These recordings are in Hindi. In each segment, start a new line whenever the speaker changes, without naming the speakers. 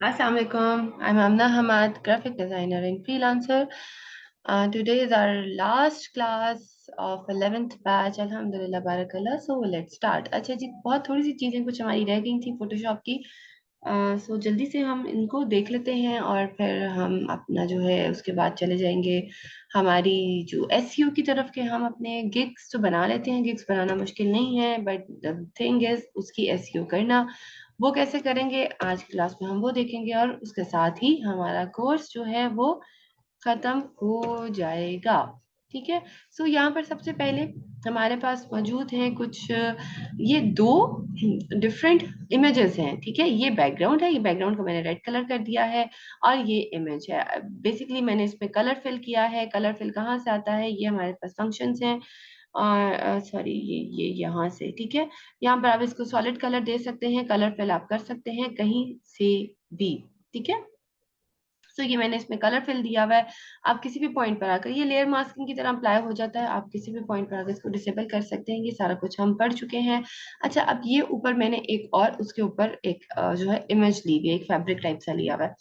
Assalamualaikum. I'm Amna Hamad, graphic designer and freelancer. Today is our last class of 11th batch. Alhamdulillah, barakallah. So let's start. अच्छा जी, बहुत थोड़ी सी चीजें कुछ हमारी रह गई थी फोटोशॉप की। सो जल्दी से हम इनको देख लेते हैं और फिर हम अपना जो है उसके बाद चले जाएंगे हमारी जो एसईओ की तरफ के। हम अपने गिग्स तो बना लेते हैं, गिग्स बनाना मुश्किल नहीं है, बट द थिंग इज उसकी एसईओ करना। वो कैसे करेंगे आज की क्लास में हम वो देखेंगे, और उसके साथ ही हमारा कोर्स जो है वो खत्म हो जाएगा। ठीक है। सो यहाँ पर सबसे पहले हमारे पास मौजूद हैं कुछ ये दो डिफरेंट इमेजेस हैं। ठीक है, ये बैकग्राउंड है, ये बैकग्राउंड को मैंने रेड कलर कर दिया है और ये इमेज है। बेसिकली मैंने इसमें कलर फिल किया है। कलर फिल कहाँ से आता है? ये हमारे पास फंक्शंस हैं, और सॉरी ये यहाँ से। ठीक है, यहाँ पर आप इसको सॉलिड कलर दे सकते हैं, कलर फिल आप कर सकते हैं कहीं से भी। ठीक है। तो ये मैंने इसमें कलर फिल दिया हुआ है। आप किसी भी पॉइंट पर आकर, ये लेयर मास्किंग की तरह अप्लाई हो जाता है, आप किसी भी पॉइंट पर आकर इसको डिसेबल कर सकते हैं। ये सारा कुछ हम पढ़ चुके हैं। अच्छा, अब ये ऊपर मैंने एक और उसके ऊपर एक जो है इमेज ली हुई है, एक फैब्रिक टाइप सा लिया हुआ है।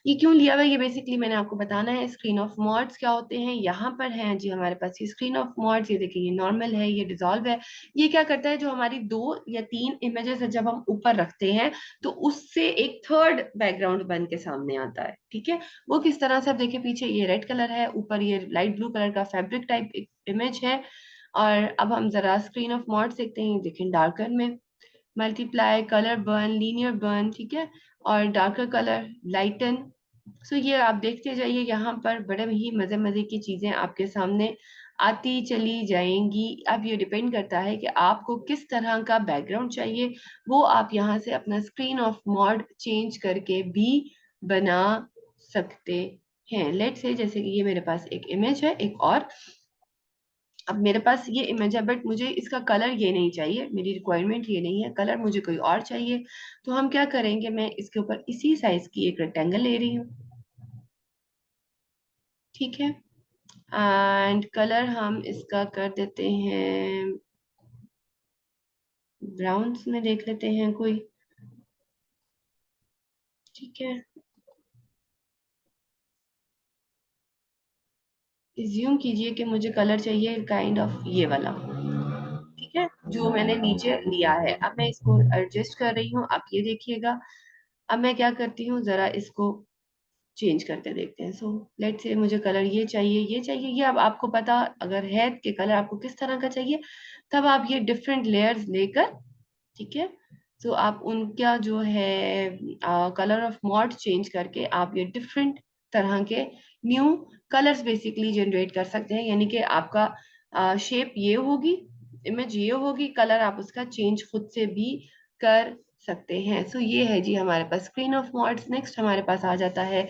ये क्यों लिया हुआ है? ये बेसिकली मैंने आपको बताना है स्क्रीन ऑफ मॉड्स क्या होते हैं। यहाँ पर है जी हमारे पास ये स्क्रीन ऑफ मॉड्स। ये देखिए, ये नॉर्मल है, ये डिजॉल्व है। ये क्या करता है, जो हमारी 2 या 3 इमेजेस है जब हम ऊपर रखते हैं तो उससे एक थर्ड बैकग्राउंड बन के सामने आता है। ठीक है, वो किस तरह से? अब देखिए, पीछे ये रेड कलर है, ऊपर ये लाइट ब्लू कलर का फैब्रिक टाइप इमेज है। और अब हम जरा स्क्रीन ऑफ मॉड्स देखते हैं। देखें, डार्कर में multiply, colour burn, linear burn. ठीक है, और डार्कर कलर, लाइटन। सो ये आप देखते जाइए, यहाँ पर बड़े ही मजे मजे की चीजें आपके सामने आती चली जाएंगी। अब ये डिपेंड करता है कि आपको किस तरह का बैकग्राउंड चाहिए। वो आप यहाँ से अपना स्क्रीन ऑफ मॉड चेंज करके भी बना सकते हैं। लेट्स से जैसे कि ये मेरे पास एक इमेज है एक और। अब मेरे पास ये इमेज है, बट मुझे इसका कलर ये नहीं चाहिए, मेरी रिक्वायरमेंट ये नहीं है, कलर मुझे कोई और चाहिए। तो हम क्या करेंगे, मैं इसके ऊपर इसी साइज की एक रेक्टेंगल ले रही हूँ। ठीक है, एंड कलर हम इसका कर देते हैं ब्राउन्स में, देख लेते हैं कोई। ठीक है, इज्यूम कीजिए कि मुझे कलर चाहिए काइंड ऑफ ये वाला। ठीक है, जो मैंने नीचे लिया है। अब मैं इसको एडजस्ट कर रही हूँ, आप ये देखिएगा। अब मैं क्या करती हूँ, जरा इसको चेंज करके देखते हैं। सो लेट्स से मुझे कलर ये चाहिए, ये चाहिए, ये अब आपको पता अगर है कि कलर आपको किस तरह का चाहिए, तब आप ये डिफरेंट लेयर्स लेकर, ठीक है, तो आप उनका जो है कलर ऑफ मॉड चेंज करके आप ये डिफरेंट तरह के न्यू कलर्स बेसिकली जनरेट कर सकते हैं। यानी कि आपका शेप ये होगी, इमेज ये होगी, कलर आप उसका चेंज खुद से भी कर सकते हैं। सो ये है जी हमारे पास स्क्रीन ऑफ मॉड्स। नेक्स्ट हमारे पास आ जाता है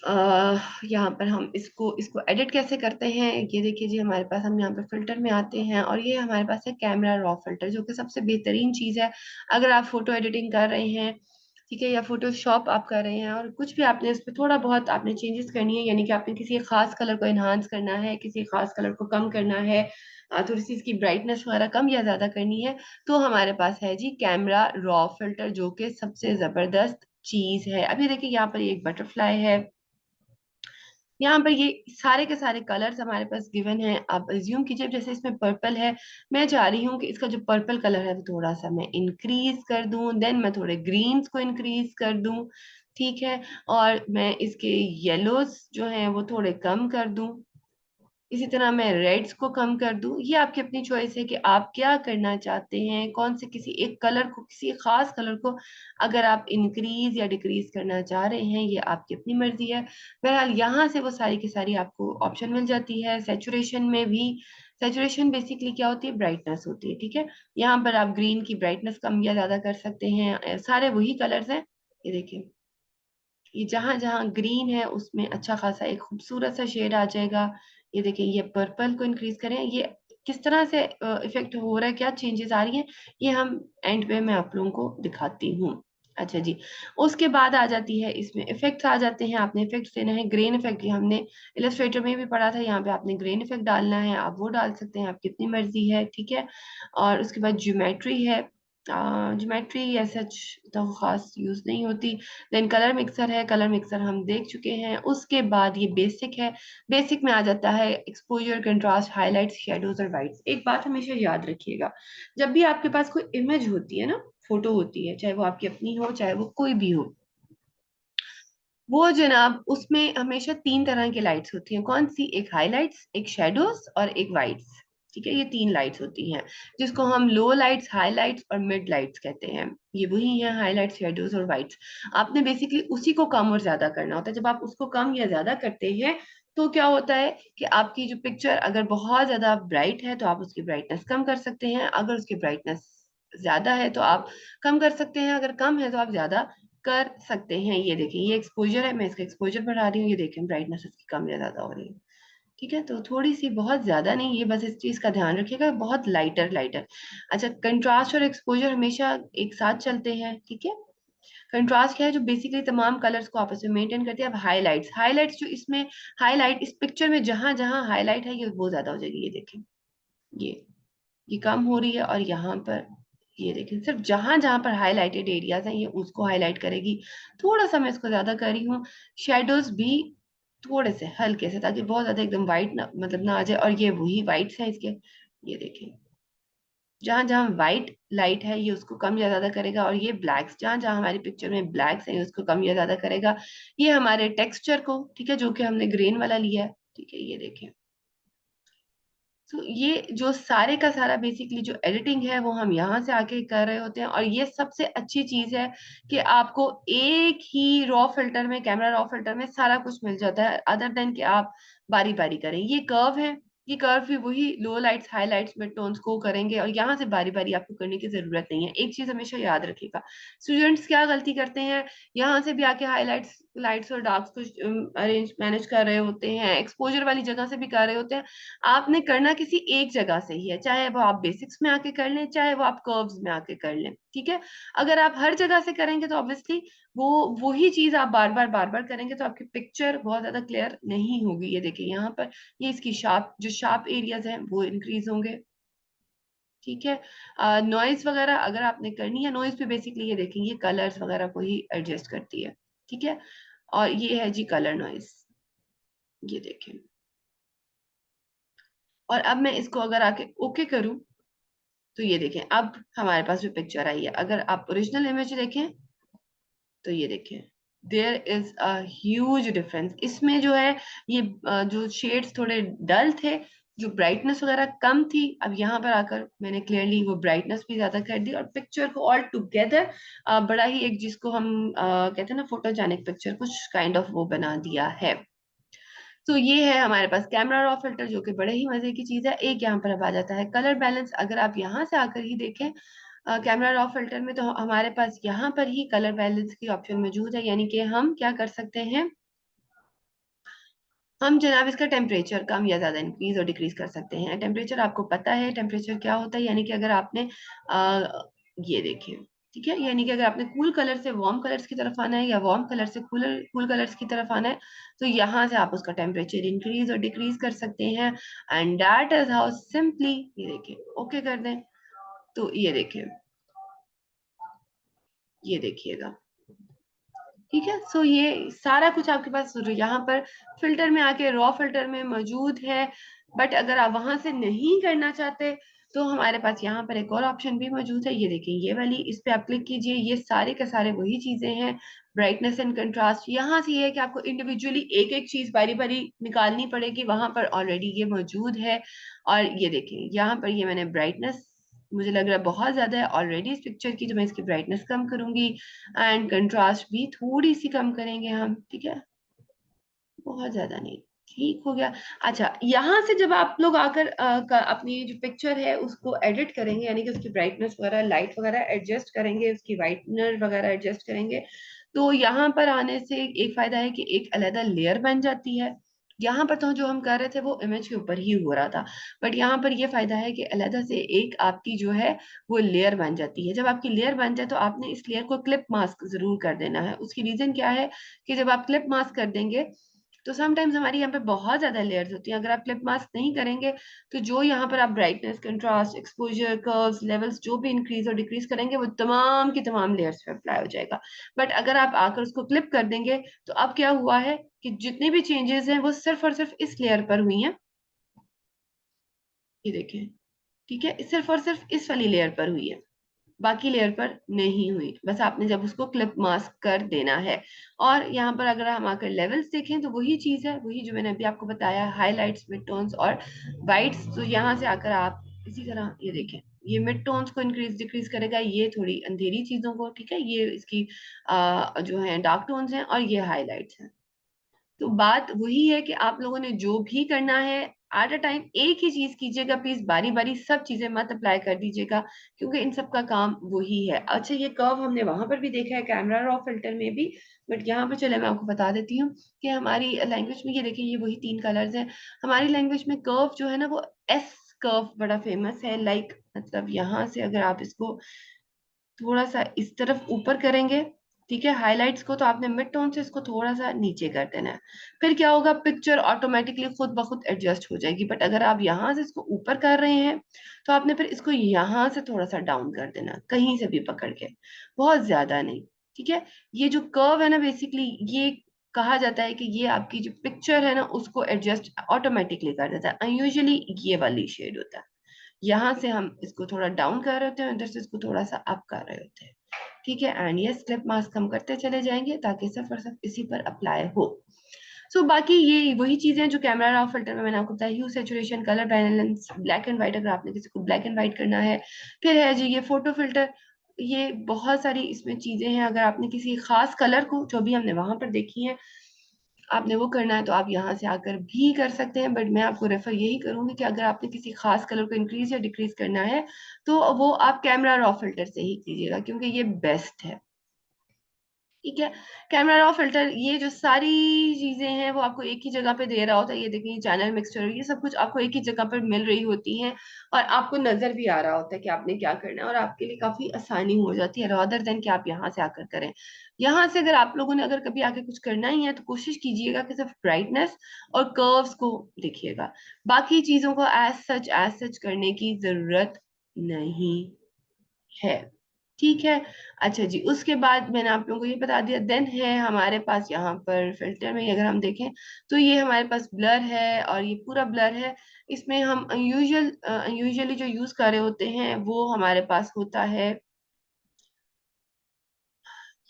यहाँ पर हम इसको इसको एडिट कैसे करते हैं। ये देखिए जी, हमारे पास हम यहाँ पर फिल्टर में आते हैं और ये हमारे पास है कैमरा रॉ फिल्टर, जो कि सबसे बेहतरीन चीज है अगर आप फोटो एडिटिंग कर रहे हैं। ठीक है, या फोटोशॉप आप कर रहे हैं और कुछ भी आपने इस पर थोड़ा बहुत आपने चेंजेस करनी है, यानी कि आपने किसी खास कलर को इन्हांस करना है, किसी खास कलर को कम करना है, थोड़ी सी इसकी ब्राइटनेस वगैरह कम या ज्यादा करनी है, तो हमारे पास है जी कैमरा रॉ फिल्टर, जो कि सबसे जबरदस्त चीज है। अभी देखिए, यहाँ पर एक बटरफ्लाई है, यहाँ पर ये सारे के सारे कलर्स हमारे पास गिवन हैं। आप अज्यूम कीजिए जैसे इसमें पर्पल है, मैं चाह रही हूँ कि इसका जो पर्पल कलर है वो थोड़ा सा मैं इंक्रीज कर दूं, देन मैं थोड़े ग्रीन्स को इंक्रीज कर दूं। ठीक है, और मैं इसके येलोज जो हैं वो थोड़े कम कर दूं, इसी तरह मैं रेड्स को कम कर दूं। ये आपकी अपनी चॉइस है कि आप क्या करना चाहते हैं, कौन से किसी एक कलर को, किसी खास कलर को अगर आप इंक्रीज या डिक्रीज करना चाह रहे हैं, ये आपकी अपनी मर्जी है। बहरहाल यहाँ से वो सारी की सारी आपको ऑप्शन मिल जाती है। सेचुरेशन में भी, सेचुरेशन बेसिकली क्या होती है, ब्राइटनेस होती है। ठीक है, यहाँ पर आप ग्रीन की ब्राइटनेस कम या ज्यादा कर सकते हैं। सारे वही कलर्स हैं, ये देखिए, ये जहां जहां ग्रीन है उसमें अच्छा खासा एक खूबसूरत सा शेड आ जाएगा। ये देखिए, ये पर्पल को इंक्रीज करें, ये किस तरह से इफेक्ट हो रहा है, क्या चेंजेस आ रही हैं, ये हम एंड पे मैं आप लोगों को दिखाती हूँ। अच्छा जी, उसके बाद आ जाती है इसमें इफेक्ट्स आ जाते हैं। आपने इफेक्ट्स देना है, ग्रेन इफेक्ट, ये हमने इलस्ट्रेटर में भी पढ़ा था, यहाँ पे आपने ग्रेन इफेक्ट डालना है, आप वो डाल सकते हैं, आपकी अपनी मर्जी है। ठीक है, और उसके बाद ज्योमेट्री है, ज्योमेट्री या सच तो खास यूज नहीं होती। देन कलर मिक्सर है, कलर मिक्सर हम देख चुके हैं। उसके बाद ये बेसिक है, बेसिक में आ जाता है एक्सपोजर, कंट्रास्ट, हाइलाइट्स, शेडोज और वाइट्स। एक बात हमेशा याद रखिएगा, जब भी आपके पास कोई इमेज होती है ना, फोटो होती है, चाहे वो आपकी अपनी हो चाहे वो कोई भी हो, वो जनाब उसमें हमेशा तीन तरह की लाइट्स होती हैं। कौन सी? एक हाइलाइट्स, एक शेडोज और एक वाइट्स। ठीक है, ये तीन लाइट्स होती हैं जिसको हम लो लाइट्स, हाइलाइट्स और मिड लाइट्स कहते हैं। ये वही है हाइलाइट्स, शेडोज और वाइट्स। आपने बेसिकली उसी को कम और ज्यादा करना होता है। जब आप उसको कम या ज्यादा करते हैं तो क्या होता है कि आपकी जो पिक्चर अगर बहुत ज्यादा ब्राइट है तो आप उसकी ब्राइटनेस कम कर सकते हैं, अगर उसकी ब्राइटनेस ज्यादा है तो आप कम कर सकते हैं, अगर कम है तो आप ज्यादा कर सकते हैं। ये देखिए, ये एक्सपोजर है, मैं इसका एक्सपोजर बढ़ा रही हूँ, ये देखें ब्राइटनेस इसकी कम या ज्यादा हो रही है। ठीक है, तो थोड़ी सी, बहुत ज्यादा नहीं, ये बस इस चीज का ध्यान रखिएगा, बहुत लाइटर लाइटर। अच्छा, कंट्रास्ट और एक्सपोजर हमेशा एक साथ चलते हैं। ठीक है, कंट्रास्ट क्या है? जो बेसिकली तमाम कलर्स को आपस में मेंटेन करती है। अब हाइलाइट्स, हाइलाइट्स जो इसमें, हाईलाइट इस पिक्चर में जहां जहां हाईलाइट है ये वो ज्यादा हो जाएगी। ये देखें, ये कम हो रही है, और यहाँ पर ये देखिए सिर्फ जहां जहां पर हाईलाइटेड एरियाज हैं ये उसको हाईलाइट करेगी। थोड़ा सा मैं इसको ज्यादा कर रही हूँ। शेडोज भी थोड़े से हल्के से, ताकि बहुत ज्यादा एकदम व्हाइट ना, मतलब ना आ जाए। और ये वही व्हाइट्स हैं इसके, ये देखिए जहां जहां व्हाइट लाइट है ये उसको कम या ज्यादा करेगा, और ये ब्लैक्स जहां जहां हमारी पिक्चर में ब्लैक्स है उसको कम या ज्यादा करेगा। ये हमारे टेक्सचर को, ठीक है, जो कि हमने ग्रीन वाला लिया है। ठीक है, ये देखें। तो ये जो सारे का सारा बेसिकली जो एडिटिंग है वो हम यहाँ से आके कर रहे होते हैं। और ये सबसे अच्छी चीज है कि आपको एक ही रॉ फिल्टर में, कैमरा रॉ फिल्टर में सारा कुछ मिल जाता है, अदर देन कि आप बारी बारी करें। ये कर्व है, ये कर्व भी वही लो लाइट्स, हाईलाइट्स, मिड टोन्स को करेंगे, और यहाँ से बारी बारी आपको करने की जरूरत नहीं है। एक चीज हमेशा याद रखिएगा, स्टूडेंट्स क्या गलती करते हैं, यहाँ से भी आके हाईलाइट्स, लाइट्स और डार्क्स को अरेंज मैनेज कर रहे होते हैं, एक्सपोजर वाली जगह से भी कर रहे होते हैं। आपने करना किसी एक जगह से ही है, चाहे वो आप बेसिक्स में आके कर लें, चाहे वो आप कर्व्स में आके कर लें। ठीक है, अगर आप हर जगह से करेंगे तो ऑब्वियसली वो वही चीज आप बार बार करेंगे तो आपकी पिक्चर बहुत ज्यादा क्लियर नहीं होगी। ये देखिए यहाँ पर, ये इसकी शार्प, जो शार्प एरियाज हैं वो इंक्रीज होंगे। ठीक है, नॉइज वगैरह अगर आपने करनी है, नॉइज पे बेसिकली ये देखें, ये कलर्स वगैरह को ही एडजस्ट करती है। ठीक है, और ये है जी कलर नॉइज, ये देखें। और अब मैं इसको अगर आके ओके करूं तो ये देखें, अब हमारे पास जो पिक्चर आई है, अगर आप ओरिजिनल इमेज देखें तो ये देखें, there is a huge difference इसमें जो है। ये जो शेड्स थोड़े डल थे, जो ब्राइटनेस वगैरह कम थी, अब यहाँ पर आकर मैंने क्लियरली वो ब्राइटनेस भी ज्यादा कर दी, और पिक्चर को ऑल टुगेदर बड़ा ही एक, जिसको हम कहते हैं ना फोटोजेनिक पिक्चर, कुछ काइंड ऑफ वो बना दिया है। तो ये है हमारे पास कैमरा रॉ फिल्टर, जो कि बड़े ही मजे की चीज है। एक यहाँ पर अब आ जाता है कलर बैलेंस। अगर आप यहाँ से आकर ही देखें कैमरा रॉ फिल्टर में, तो हमारे पास यहाँ पर ही कलर बैलेंस की ऑप्शन मौजूद है। यानी कि हम क्या कर सकते हैं, हम जनाब इसका टेम्परेचर कम या ज्यादा, इंक्रीज और डिक्रीज कर सकते हैं। टेम्परेचर आपको पता है टेम्परेचर क्या होता है, यानी कि अगर आपने आ, ये देखिए, ठीक है, यानी कि अगर आपने कूल कलर से वार्म कलर्स की तरफ आना है, या वार्म कलर से कूलर कूल कलर्स की तरफ आना है, तो यहाँ से आप उसका टेम्परेचर इंक्रीज और डिक्रीज कर सकते हैं। And that is how simply, ये देखिए ओके कर दें तो ये देखिए, ये देखिएगा। ठीक है, सो ये सारा कुछ आपके पास यहाँ पर फिल्टर में आके रॉ फिल्टर में मौजूद है। बट अगर आप वहां से नहीं करना चाहते तो हमारे पास यहाँ पर एक और ऑप्शन भी मौजूद है। ये देखिए, ये वाली, इस पे आप क्लिक कीजिए। ये सारे के सारे वही चीजें हैं, ब्राइटनेस एंड कंट्रास्ट। यहाँ से ये है कि आपको इंडिविजुअली एक एक चीज बारी बारी निकालनी पड़ेगी, वहां पर ऑलरेडी ये मौजूद है। और ये देखिए यहाँ पर, ये मैंने ब्राइटनेस, मुझे लग रहा है बहुत ज्यादा है ऑलरेडी इस पिक्चर की, तो मैं इसकी ब्राइटनेस कम करूंगी। एंड कंट्रास्ट भी थोड़ी सी कम करेंगे हम। ठीक है, बहुत ज्यादा नहीं, ठीक हो गया। अच्छा, यहाँ से जब आप लोग आकर अपनी जो पिक्चर है उसको एडिट करेंगे, यानी कि उसकी ब्राइटनेस वगैरह, लाइट वगैरह एडजस्ट करेंगे, उसकी वाइटनर वगैरह एडजस्ट करेंगे, तो यहाँ पर आने से एक फायदा है कि एक अलग लेयर बन जाती है। यहाँ पर तो जो हम कर रहे थे वो इमेज के ऊपर ही हो रहा था, बट यहाँ पर ये फायदा है कि अलग से एक आपकी जो है वो लेयर बन जाती है। जब आपकी लेयर बन जाए तो आपने इस लेयर को क्लिप मास्क जरूर कर देना है। उसकी रीजन क्या है कि जब आप क्लिप मास्क कर देंगे तो समटाइम्स हमारी यहाँ पे बहुत ज्यादा लेयर्स होती हैं। अगर आप क्लिप मास्क नहीं करेंगे तो जो यहाँ पर आप brightness, contrast, exposure, curves, levels जो भी इंक्रीज और डिक्रीज करेंगे वो तमाम की तमाम लेयर्स पे अप्लाई हो जाएगा। बट अगर आप आकर उसको क्लिप कर देंगे तो अब क्या हुआ है कि जितनी भी चेंजेस हैं वो सिर्फ और सिर्फ इस लेयर पर हुई हैं। ये देखें, ठीक है, सिर्फ और सिर्फ इस वाली लेयर पर हुई है, बाकी लेयर पर नहीं हुई। बस आपने जब उसको क्लिप मास्क कर देना है। और यहाँ पर अगर हम आकर लेवल्स देखें तो वही चीज है, वही जो मैंने अभी आपको बताया, हाइलाइट्स, मिड टोन्स और वाइट्स। तो यहाँ से आकर आप इसी तरह ये देखें, ये मिड टोन्स को इंक्रीज डिक्रीज करेगा, ये थोड़ी अंधेरी चीजों को, ठीक है, ये इसकी जो है डार्क टोन्स हैं, और ये हाईलाइट्स हैं। तो बात वही है कि आप लोगों ने जो भी करना है एट अ टाइम एक ही चीज कीजिएगा प्लीज, बारी बारी सब चीजें मत अप्लाई कर दीजिएगा, क्योंकि इन सब का काम वही है। अच्छा, ये कर्व हमने वहां पर भी देखा है कैमरा रॉ फिल्टर में भी, बट यहाँ पर चले मैं आपको बता देती हूँ कि हमारी लैंग्वेज में ये देखिए, ये वही 3 कलर्स हैं। हमारी लैंग्वेज में कर्व जो है ना वो एस कर्व बड़ा फेमस है। लाइक मतलब यहाँ से अगर आप इसको थोड़ा सा इस तरफ ऊपर करेंगे, ठीक है, हाइलाइट्स को, तो आपने मिड टोन से इसको थोड़ा सा नीचे कर देना है। फिर क्या होगा, पिक्चर ऑटोमेटिकली खुद ब खुद एडजस्ट हो जाएगी। बट अगर आप यहाँ से इसको ऊपर कर रहे हैं तो आपने फिर इसको यहाँ से थोड़ा सा डाउन कर देना, कहीं से भी पकड़ के, बहुत ज्यादा नहीं, ठीक है। ये जो कर्व है ना, बेसिकली ये कहा जाता है कि ये आपकी जो पिक्चर है ना उसको एडजस्ट ऑटोमेटिकली कर देता है। अनयूजुअली ये वाली शेड होता है, यहाँ से हम इसको थोड़ा डाउन कर रहे होते हैं, इधर से इसको थोड़ा सा अप कर रहे होते हैं, ठीक है। एंड ये क्लिप मास्क हम करते चले जाएंगे ताकि सिर्फ और सिर्फ इसी पर अप्लाई हो। बाकी ये वही चीजें जो कैमरा रॉ फिल्टर में मैंने आपको बताया, hue, saturation, colour balance, black and white, अगर आपने किसी को ब्लैक एंड व्हाइट करना है। फिर है जी ये फोटो फिल्टर, ये बहुत सारी इसमें चीजें हैं। अगर आपने किसी खास कलर को, जो भी हमने वहां पर देखी है, आपने वो करना है तो आप यहाँ से आकर भी कर सकते हैं। बट मैं आपको रेफर यही करूंगी कि अगर आपने किसी खास कलर को इंक्रीज या डिक्रीज करना है तो वो आप कैमरा रॉ फिल्टर से ही कीजिएगा, क्योंकि ये बेस्ट है, ठीक है। कैमरा रॉ फिल्टर ये जो सारी चीजें हैं वो आपको एक ही जगह पे दे रहा होता है। ये देखिए, चैनल मिक्सचर, ये सब कुछ आपको एक ही जगह पर मिल रही होती हैं, और आपको नजर भी आ रहा होता है कि आपने क्या करना है, और आपके लिए काफी आसानी हो जाती है रादर देन कि आप यहाँ से आकर करें। यहाँ से अगर आप लोगों ने अगर कभी आके कुछ करना ही है तो कोशिश कीजिएगा कि सिर्फ ब्राइटनेस और कर्व्स को देखिएगा, बाकी चीजों को एज सच करने की जरूरत नहीं है, ठीक है। अच्छा जी, उसके बाद मैंने आप लोगों को ये बता दिया। देन है हमारे पास यहाँ पर फिल्टर में अगर हम देखें तो ये हमारे पास ब्लर है, और ये पूरा ब्लर है। इसमें हम अनयूजुअली जो यूज कर रहे होते हैं वो हमारे पास होता है,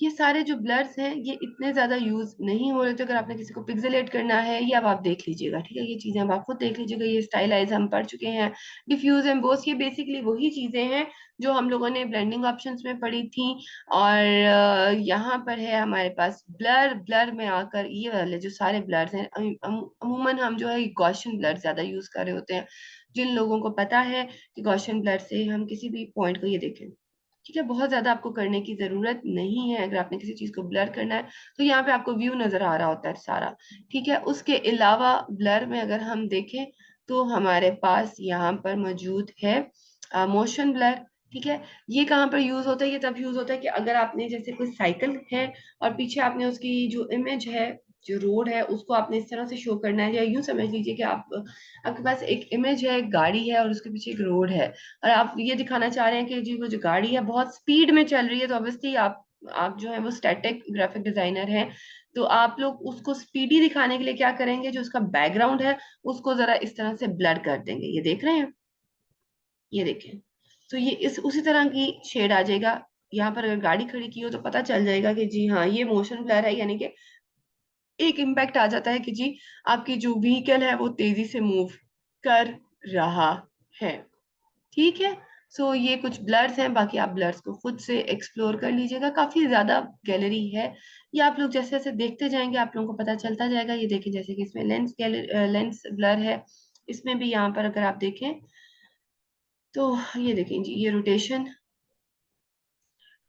ये सारे जो ब्लर्स हैं ये इतने ज्यादा यूज नहीं हो रहे थे। अगर आपने किसी को पिक्सेलेट करना है ये अब आप देख लीजिएगा, ठीक है, ये चीजें अब आप खुद देख लीजिएगा। ये स्टाइलाइज हम पढ़ चुके हैं, डिफ्यूज एम्बोस, ये बेसिकली वही चीजें हैं जो हम लोगों ने ब्लेंडिंग ऑप्शंस में पढ़ी थी। और यहाँ पर है हमारे पास ब्लर। ब्लर में आकर ये वाले जो सारे ब्लर्स हैं, अमूमन हम जो है गॉसियन ब्लर ज्यादा यूज कर रहे होते हैं। जिन लोगों को पता है कि गॉसियन ब्लर से हम किसी भी पॉइंट को, ये देखें, ठीक है, बहुत ज्यादा आपको करने की जरूरत नहीं है। अगर आपने किसी चीज को ब्लर करना है तो यहाँ पे आपको व्यू नजर आ रहा होता है सारा, ठीक है। उसके अलावा ब्लर में अगर हम देखें तो हमारे पास यहाँ पर मौजूद है मोशन ब्लर, ठीक है। ये कहाँ पर यूज होता है, ये तब यूज होता है कि अगर आपने जैसे कोई साइकिल है और पीछे आपने उसकी जो इमेज है, जो रोड है, उसको आपने इस तरह से शो करना है, या यूं समझ लीजिए कि आप, आपके पास एक इमेज है, एक गाड़ी है और उसके पीछे एक रोड है, और आप ये दिखाना चाह रहे हैं कि जी वो जो गाड़ी है बहुत स्पीड में चल रही है। तो ऑब्वियसली आप जो है वो स्टैटिक ग्राफिक डिजाइनर हैं, तो आप लोग उसको स्पीडी दिखाने के लिए क्या करेंगे, जो उसका बैकग्राउंड है उसको जरा इस तरह से ब्लर कर देंगे। ये देख रहे हैं, ये देखें, तो ये इस उसी तरह की शेड आ जाएगा। यहाँ पर अगर गाड़ी खड़ी की हो तो पता चल जाएगा कि जी हाँ ये मोशन ब्लर है, यानी कि एक इम्पैक्ट आ जाता है कि जी आपकी जो व्हीकल है वो तेजी से मूव कर रहा है, ठीक है। ये कुछ ब्लर्स हैं, बाकी आप ब्लर्स को खुद से एक्सप्लोर कर लीजिएगा, काफी ज्यादा गैलरी है। ये आप लोग जैसे जैसे देखते जाएंगे आप लोगों को पता चलता जाएगा। ये देखिए, जैसे कि इसमें लेंस ब्लर है, इसमें भी यहाँ पर अगर आप देखें तो ये देखें जी, ये रोटेशन,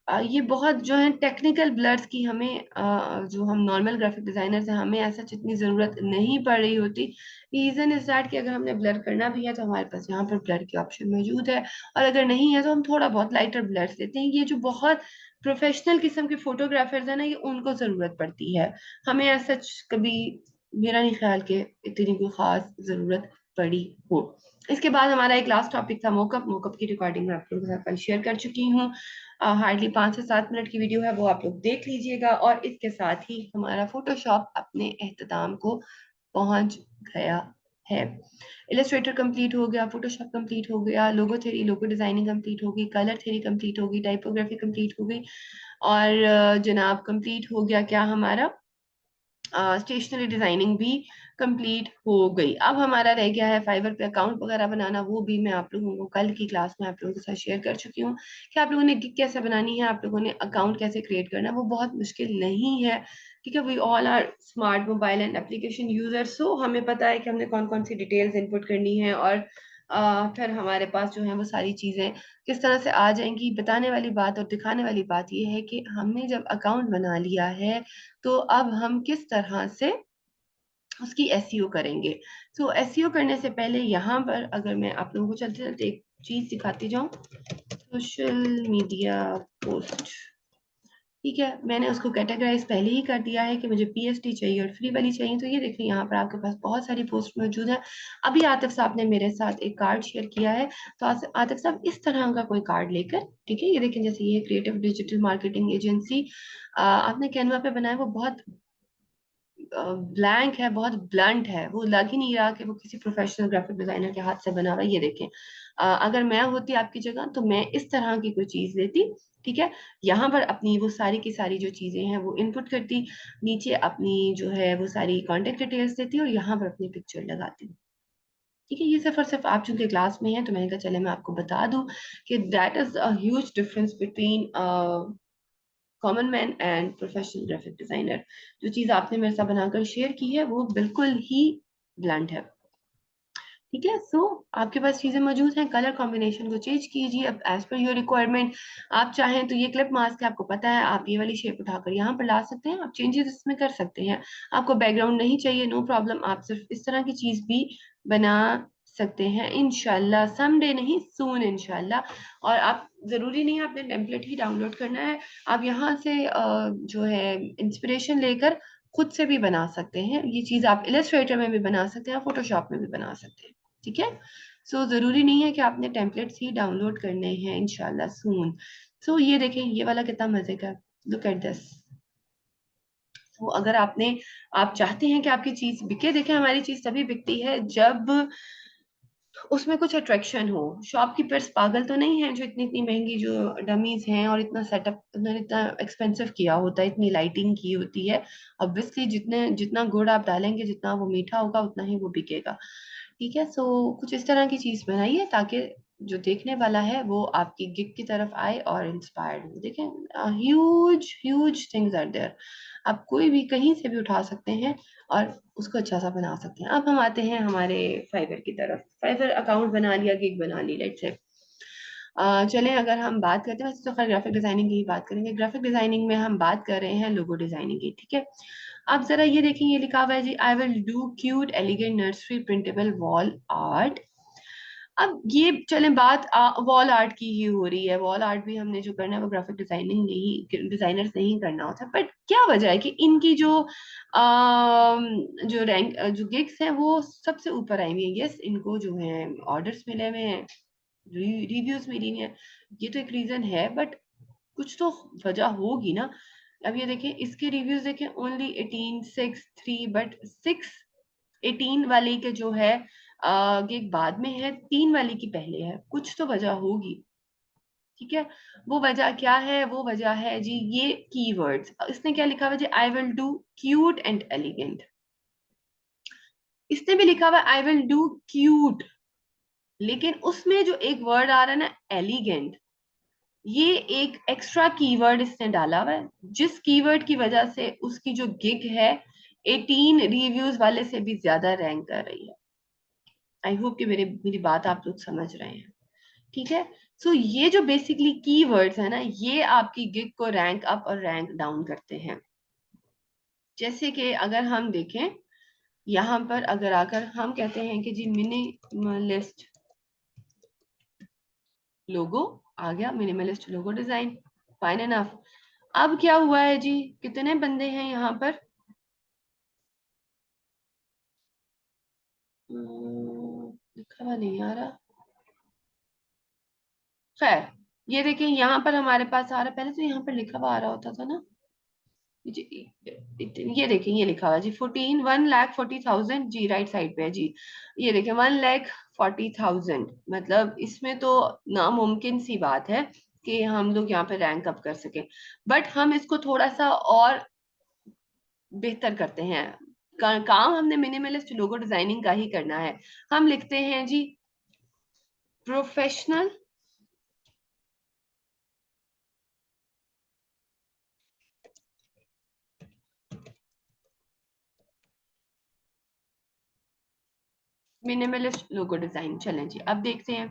ये बहुत जो है टेक्निकल ब्लर्स की हमें जो हम नॉर्मल ग्राफिक डिजाइनर्स हैं हमें ऐसा इतनी जरूरत नहीं पड़ रही होती। रीजन इज दैट कि अगर हमने ब्लर करना भी है तो हमारे पास यहाँ पर ब्लर की ऑप्शन मौजूद है, और अगर नहीं है तो हम थोड़ा बहुत लाइटर ब्लर्स लेते हैं। ये जो बहुत प्रोफेशनल किस्म के फोटोग्राफर्स हैं ना, ये उनको जरूरत पड़ती है, हमें ऐसा कभी मेरा नहीं ख्याल कि इतनी कोई खास जरूरत पड़ी हो। इसके बाद हमारा एक लास्ट टॉपिक था मोकअप। मोकअप की रिकॉर्डिंग मैं आप लोगों के साथ कल शेयर कर चुकी हूँ। हार्डली 5 से 7 मिनट की वीडियो है, वो आप लोग देख लीजिएगा। और इसके साथ ही हमारा फोटोशॉप अपने एहतताम को पहुंच गया है। इलस्ट्रेटर कंप्लीट हो गया, फोटोशॉप कंप्लीट हो गया, लोगो थ्योरी लोगो डिजाइनिंग कंप्लीट हो गई, कलर थ्योरी कंप्लीट हो गई, टाइपोग्राफी कंप्लीट हो गई, और जनाब कंप्लीट हो गया क्या हमारा स्टेशनरी डिजाइनिंग भी कंप्लीट हो गई। अब हमारा रह गया है फाइवर पे अकाउंट वगैरह बनाना। वो भी मैं आप लोगों को कल की क्लास में आप लोगों के साथ शेयर कर चुकी हूँ कि आप लोगों ने गिग कैसे बनानी है, आप लोगों ने अकाउंट कैसे क्रिएट करना है। वो बहुत मुश्किल नहीं है, ठीक है। We all are smart mobile and application user, so हमें पता है कि हमने कौन कौन सी डिटेल्स इनपुट करनी है, और फिर हमारे पास जो है वो सारी चीजें किस तरह से आ जाएंगी। बताने वाली बात और दिखाने वाली बात ये है कि हमने जब अकाउंट बना लिया है तो अब हम किस तरह से उसकी एसईओ करेंगे। सो एसईओ करने से पहले यहाँ पर अगर मैं आप लोगों को चलते चलते एक चीज दिखाती जाऊं, सोशल मीडिया पोस्ट, ठीक है। मैंने उसको कैटेगराइज पहले ही कर दिया है कि मुझे पीएसटी चाहिए और फ्री वाली चाहिए। तो ये देखिए यहाँ पर आपके पास बहुत सारी पोस्ट मौजूद है। अभी आतिफ साहब ने मेरे साथ एक कार्ड शेयर किया है, तो आतिफ साहब इस तरह का कोई कार्ड लेकर, ठीक है, ये देखें, जैसे ये क्रिएटिव डिजिटल मार्केटिंग एजेंसी आपने कैनवा पे बनाया, वो बहुत ब्लैंक है, बहुत ब्लंट है, वो लग ही नहीं रहा कि वो किसी प्रोफेशनल ग्राफिक डिजाइनर के हाथ से बना हुआ है। ये देखें, अगर मैं होती आपकी जगह तो मैं इस तरह की कोई चीज लेती, ठीक है। यहाँ पर अपनी वो सारी की सारी जो चीजें हैं वो इनपुट करती, नीचे अपनी जो है वो सारी कॉन्टेक्ट डिटेल्स देती और यहाँ पर अपनी पिक्चर लगाती, ठीक है। ये सिर्फ और सिर्फ आप चूंकि क्लास में हैं तो मैंने कहा चले मैं आपको बता दूं कि that is a huge difference between common man and professional graphic designer. जो चीज आपने मेरे साथ बनाकर शेयर की है वो बिल्कुल ही ब्लंट है, ठीक है। सो आपके पास चीजें मौजूद हैं, कलर कॉम्बिनेशन को चेंज कीजिए अब एज पर योर रिक्वायरमेंट। आप चाहें तो ये क्लिप मास्क है, आपको पता है, आप ये वाली शेप उठाकर यहाँ पर ला सकते हैं, आप चेंजेस इसमें कर सकते हैं। आपको बैकग्राउंड नहीं चाहिए, नो प्रॉब्लम, आप सिर्फ इस तरह की चीज भी बना सकते हैं इंशाल्लाह, समडे नहीं सून इंशाल्लाह। और आप जरूरी नहीं है आपने टेम्पलेट ही डाउनलोड करना है, आप यहाँ से जो है इंस्पिरेशन लेकर खुद से भी बना सकते हैं। ये चीज आप इलस्ट्रेटर में भी बना सकते हैं, फोटोशॉप में भी बना सकते हैं, ठीक है। सो जरूरी नहीं है कि आपने टेम्पलेट्स ही डाउनलोड करने हैं इंशाल्लाह सून। सो ये देखें, ये वाला कितना मजे का, लुक एट दिस। तो अगर आप चाहते हैं कि आपकी चीज बिके, देखें हमारी चीज तभी बिकती है जब उसमें कुछ अट्रैक्शन हो। शॉपकीपर्स पागल तो नहीं है जो इतनी इतनी महंगी जो डमीज हैं और इतना सेटअप उन्होंने इतना एक्सपेंसिव किया होता है, इतनी लाइटिंग की होती है। ऑब्वियसली जितने जितना गुड़ आप डालेंगे जितना वो मीठा होगा उतना ही वो बिकेगा, ठीक है। सो कुछ इस तरह की चीज बनाइए ताकि जो देखने वाला है वो आपकी गिग की तरफ आए और इंस्पायर्ड हो। देखें, huge huge things are there, आप कोई भी कहीं से भी उठा सकते हैं और उसको अच्छा सा बना सकते हैं। अब हम आते हैं हमारे फाइवर की तरफ। फाइवर अकाउंट बना लिया, गिग बना ली, लेट्स से चलें अगर हम बात करते हैं, वैसे तो खैर ग्राफिक डिजाइनिंग की ही बात करेंगे। ग्राफिक डिजाइनिंग में हम बात कर रहे हैं लोगो डिजाइनिंग की, ठीक है। आप जरा ये देखें, ये लिखा हुआ है जी, I will do cute elegant nursery printable wall art. अब ये चले बात वॉल आर्ट की ही हो रही है। वॉल आर्ट भी हमने जो करना है वो ग्राफिक डिजाइनिंग नहीं, डिजाइनर्स नहीं करना होता। बट क्या वजह है कि इनकी जो रैंक जो गिग्स हैं वो सबसे ऊपर आई हुई है। यस, इनको जो है ऑर्डर्स मिले हुए हैं, रिव्यूज मिली हुई हैं, ये तो एक रीजन है, बट कुछ तो वजह होगी ना। अब ये देखें, इसके रिव्यूज देखें, ओनली 18 6 3, बट 6 18 वाले के जो है गिग बाद में है, 3 वाली की पहले है, कुछ तो वजह होगी, ठीक है। वो वजह क्या है? वो वजह है जी ये कीवर्ड्स। इसने क्या लिखा हुआ जी, I will do cute and elegant. इसने भी लिखा हुआ आई विल डू क्यूट, लेकिन उसमें जो एक वर्ड आ रहा है ना, एलिगेंट, ये एक एक्स्ट्रा कीवर्ड इसने डाला हुआ है, जिस कीवर्ड की वजह से उसकी जो गिग है 18 रिव्यूज वाले से भी ज्यादा रैंक कर रही है। आई होप कि मेरी बात आप लोग समझ रहे हैं, ठीक है। सो ये जो बेसिकली कीवर्ड्स है ना, ये आपकी गिग को रैंक अप और रैंक डाउन करते हैं। जैसे कि अगर हम देखें यहाँ पर, अगर आकर हम कहते हैं कि जी मिनिमलिस्ट लोगो, आ गया minimalist logo design, fine enough. अब क्या हुआ है जी, कितने बंदे हैं यहाँ पर? लिखा हुआ नहीं आ रहा। खैर, ये देखिए यहाँ पर हमारे पास आ रहा, पहले तो यहाँ पर लिखा हुआ आ रहा होता था ना जी। ये देखिए ये लिखा हुआ है जी 1,40,40,000 जी, राइट साइड पे है जी। ये देखिए 1,40,000, मतलब इसमें तो नामुमकिन सी बात है कि हम लोग यहाँ पे रैंक अप कर सके। बट हम इसको थोड़ा सा और बेहतर करते हैं। काम हमने मिनिमलिस्ट लोगो डिजाइनिंग का ही करना है। हम लिखते हैं जी प्रोफेशनल मिनिमलिस्ट लोगो डिजाइन। चलें जी, अब देखते हैं।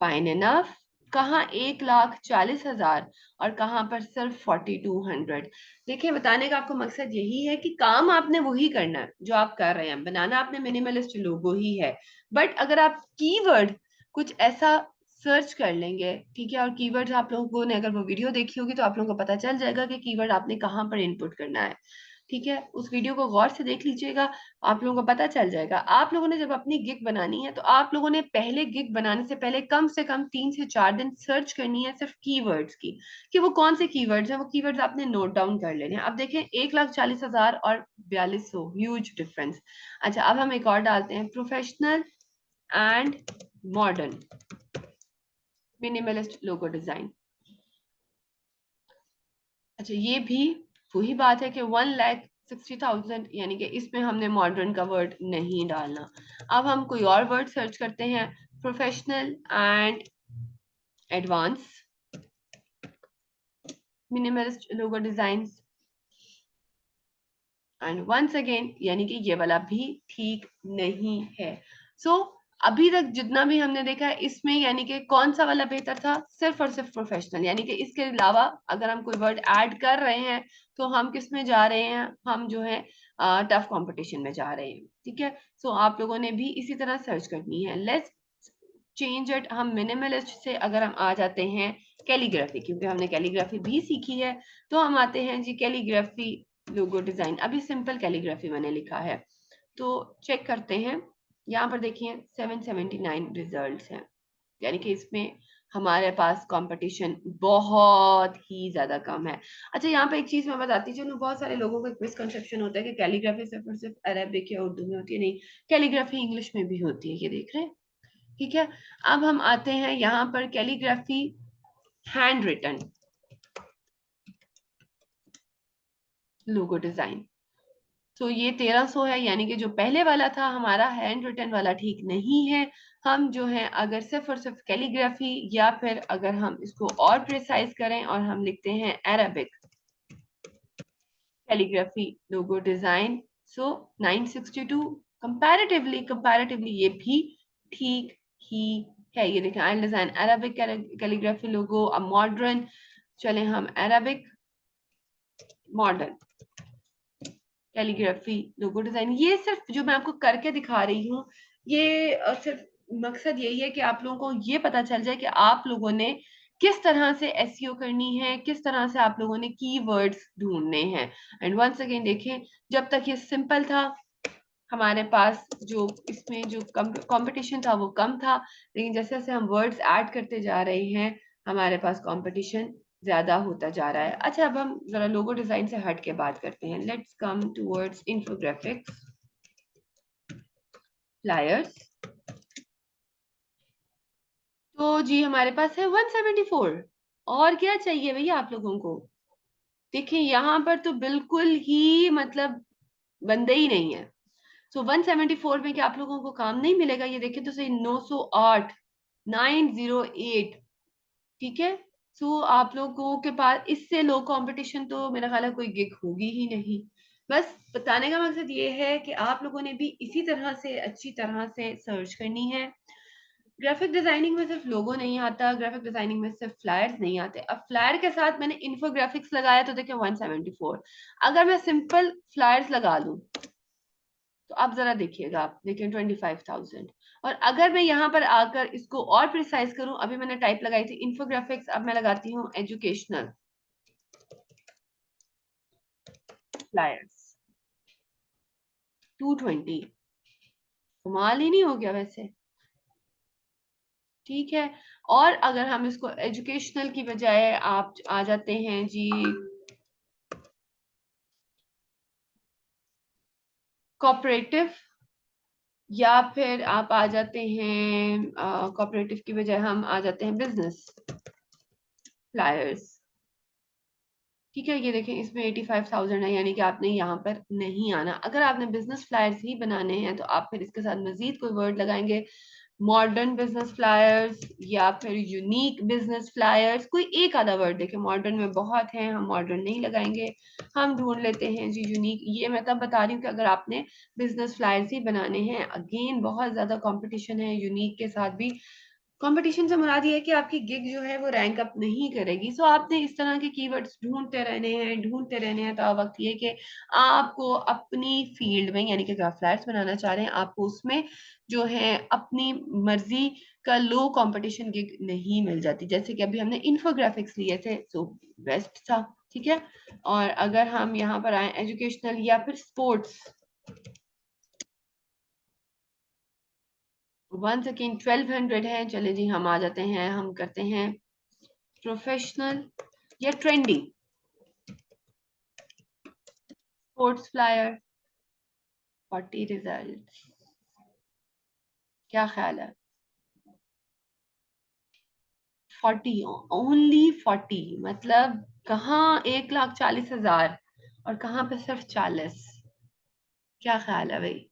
Fine enough. कहाँ 1,40,000 और कहाँ पर सिर्फ 4,200। देखिए, बताने का आपको मकसद यही है कि काम आपने वही करना है जो आप कर रहे हैं, बनाना आपने मिनिमलिस्ट लोगो ही है। बट अगर आप कीवर्ड कुछ ऐसा सर्च कर लेंगे, ठीक है, और कीवर्ड्स आप लोगों ने अगर वो वीडियो देखी होगी तो आप लोगों को पता चल जाएगा कि कीवर्ड आपने कहाँ पर इनपुट करना है। ठीक है, उस वीडियो को गौर से देख लीजिएगा, आप लोगों को पता चल जाएगा। आप लोगों ने जब अपनी गिग बनानी है तो आप लोगों ने पहले गिग बनाने से कम 3 से 4 दिन सर्च करनी है सिर्फ कीवर्ड्स की, कि वो कौन से कीवर्ड्स हैं। वो कीवर्ड्स आपने नोट डाउन कर लेने हैं। अब देखें 1,40,000 और 4,200, ह्यूज डिफरेंस। अच्छा, अब हम एक और डालते हैं, professional and modern minimalist logo design. अच्छा, ये भी वही बात है कि 1,60,000, यानी कि इसमें हमने मॉडर्न का वर्ड नहीं डालना। अब हम कोई और वर्ड सर्च करते हैं, professional and advance minimalist logo design. And once again, यानी कि ये वाला भी ठीक नहीं है। सो अभी तक जितना भी हमने देखा है इसमें, यानी कि कौन सा वाला बेहतर था, सिर्फ और सिर्फ प्रोफेशनल। यानी कि इसके अलावा अगर हम कोई वर्ड ऐड कर रहे हैं तो हम किस में जा रहे हैं, हम जो है टफ कंपटीशन में जा रहे हैं। ठीक है, सो आप लोगों ने भी इसी तरह सर्च करनी है। Let's change it. हम मिनिमलिस्ट से अगर हम आ जाते हैं कैलीग्राफी, क्योंकि हमने कैलीग्राफी भी सीखी है, तो हम आते हैं जी कैलीग्राफी लोगो डिजाइन। अभी सिंपल कैलीग्राफी मैंने लिखा है, तो चेक करते हैं। यहाँ पर देखिए 779 रिजल्ट्स हैं, यानी कि इसमें हमारे पास कंपटीशन बहुत ही ज्यादा कम है। अच्छा, यहाँ पे एक चीज मैं बताती चलूं, बहुत सारे लोगों का एक मिसकंसेप्शन होता है कि कैलीग्राफी सिर्फ और सिर्फ अरेबिक या उर्दू में होती है। नहीं, कैलीग्राफी इंग्लिश में भी होती है, ये देख रहे हैं। ठीक है, अब हम आते हैं यहाँ पर calligraphy hand written logo design. तो ये 1,300 है, यानी कि जो पहले वाला था हमारा हैंड रिटन वाला ठीक नहीं है। हम जो है अगर सिर्फ और सिर्फ कैलीग्राफी, या फिर अगर हम इसको और प्रिसाइज करें और हम लिखते हैं अरेबिक कैलीग्राफी लोगो डिजाइन, सो 962। कंपैरेटिवली ये भी ठीक ही है। ये देखें, आई डिजाइन अरेबिक कैलीग्राफी लोगो, अब मॉडर्न। चले हम Arabic modern calligraphy logo design. ये सिर्फ जो मैं आपको करके दिखा रही हूँ, ये सिर्फ मकसद यही है कि आप लोगों को ये पता चल जाए कि आप लोगों ने किस तरह से एसईओ करनी है, किस तरह से आप लोगों ने कीवर्ड्स ढूंढने हैं। एंड वंस अगेन देखें, जब तक ये सिंपल था हमारे पास जो इसमें जो कंपटीशन था वो कम था, लेकिन जैसे जैसे हम वर्ड्स ऐड करते जा रहे हैं हमारे पास कंपटीशन ज्यादा होता जा रहा है। अच्छा, अब हम जरा लोगो डिजाइन से हट के बात करते हैं। Let's come towards infographics flyers. तो जी हमारे पास है 174। और क्या चाहिए भैया आप लोगों को। देखिए यहाँ पर तो बिल्कुल ही मतलब बंदे ही नहीं है। सो 174 में क्या आप लोगों को काम नहीं मिलेगा। ये देखिए तो सही, 908, 908। ठीक है, सो आप लोगों के पास इससे लो कंपटीशन तो मेरा ख्याल है कोई गिग होगी ही नहीं। बस बताने का मकसद ये है कि आप लोगों ने भी इसी तरह से अच्छी तरह से सर्च करनी है। ग्राफिक डिजाइनिंग में सिर्फ लोगो नहीं आता, ग्राफिक डिजाइनिंग में सिर्फ फ्लायर्स नहीं आते। अब फ्लायर के साथ मैंने इन्फोग्राफिक्स लगाया तो देखिए 174। अगर मैं सिंपल फ्लायर्स लगा लूं तो आप जरा देखिएगा, आप देखिए 25,000। और अगर मैं यहाँ पर आकर इसको और प्रिसाइज करूं, अभी मैंने टाइप लगाई थी इन्फोग्राफिक्स, अब मैं लगाती हूँ एजुकेशनल फ्लायर्स, 220। कमाल ही नहीं हो गया वैसे। ठीक है। और अगर हम इसको एजुकेशनल की बजाय आप आ जाते हैं जी कोऑपरेटिव, या फिर आप आ जाते हैं कोऑपरेटिव की बजाय हम आ जाते हैं बिजनेस फ्लायर्स। ठीक है, ये देखें इसमें 85,000 है, यानी कि आपने यहाँ पर नहीं आना। अगर आपने बिजनेस फ्लायर्स ही बनाने हैं तो आप फिर इसके साथ मजीद कोई वर्ड लगाएंगे, मॉडर्न बिजनेस फ्लायर्स या फिर यूनिक बिजनेस फ्लायर्स, कोई एक आधा वर्ड देखें। मॉडर्न में बहुत है, हम मॉडर्न नहीं लगाएंगे, हम ढूंढ लेते हैं जी यूनिक। ये मैं तब बता रही हूँ कि अगर आपने बिजनेस फ्लायर्स ही बनाने हैं, अगेन बहुत ज्यादा कंपटीशन है यूनिक के साथ भी। कंपटीशन से मुराद ये है कि आपकी गिग जो है वो रैंक अप नहीं करेगी। सो आपने इस तरह के कीवर्ड्स ढूंढते रहने हैं। तो वक्त ये कि आपको अपनी फील्ड में, यानी कि अगर आप फ्लैट्स बनाना चाह रहे हैं, आपको उसमें जो है अपनी मर्जी का लो कंपटीशन गिग नहीं मिल जाती। जैसे कि अभी हमने इंफोग्राफिक्स लिए थे, सो बेस्ट था। ठीक है। और अगर हम यहाँ पर आए एजुकेशनल या फिर स्पोर्ट्स, वन सेकेंड 1200 है, चले जी हम आ जाते हैं, हम करते हैं प्रोफेशनल या ट्रेंडी स्पोर्ट्स फ्लायर 40 रिजल्ट। क्या ख्याल है? 40, ओनली 40, मतलब कहाँ 1,40,000 और कहाँ पे सिर्फ 40। क्या ख्याल है भाई?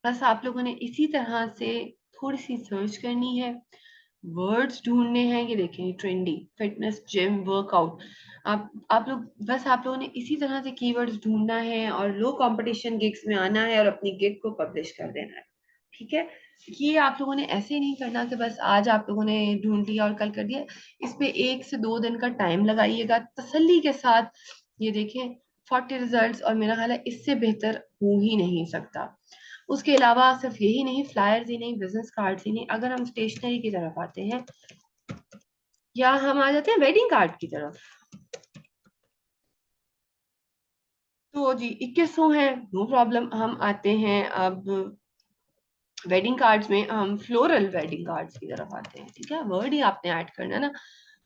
बस आप लोगों ने इसी तरह से थोड़ी सी सर्च करनी है, वर्ड्स ढूंढने हैं। ये देखें ट्रेंडी, फिटनेस, जिम, वर्कआउट। आप लोग बस आप लोगों ने इसी तरह से कीवर्ड्स ढूंढना है और लो कंपटीशन गिग्स में आना है और अपनी गिग को पब्लिश कर देना है। ठीक है। ये आप लोगों ने ऐसे नहीं करना कि बस आज आप लोगों ने ढूंढ लिया और कल कर दिया। इस पे 1 से 2 दिन का टाइम लगाइएगा तसल्ली के साथ। ये देखें 40 रिजल्ट्स, और मेरा ख्याल है इससे बेहतर हो ही नहीं सकता। उसके अलावा सिर्फ यही नहीं, फ्लायर्स ही नहीं, बिजनेस कार्ड्स ही नहीं, अगर हम स्टेशनरी की तरफ आते हैं या हम आ जाते हैं वेडिंग कार्ड की तरफ, तो जी 2100 है, नो प्रॉब्लम। हम आते हैं अब वेडिंग कार्ड्स में, हम फ्लोरल वेडिंग कार्ड्स की तरफ आते हैं। ठीक है, वर्ड ही आपने ऐड करना है ना।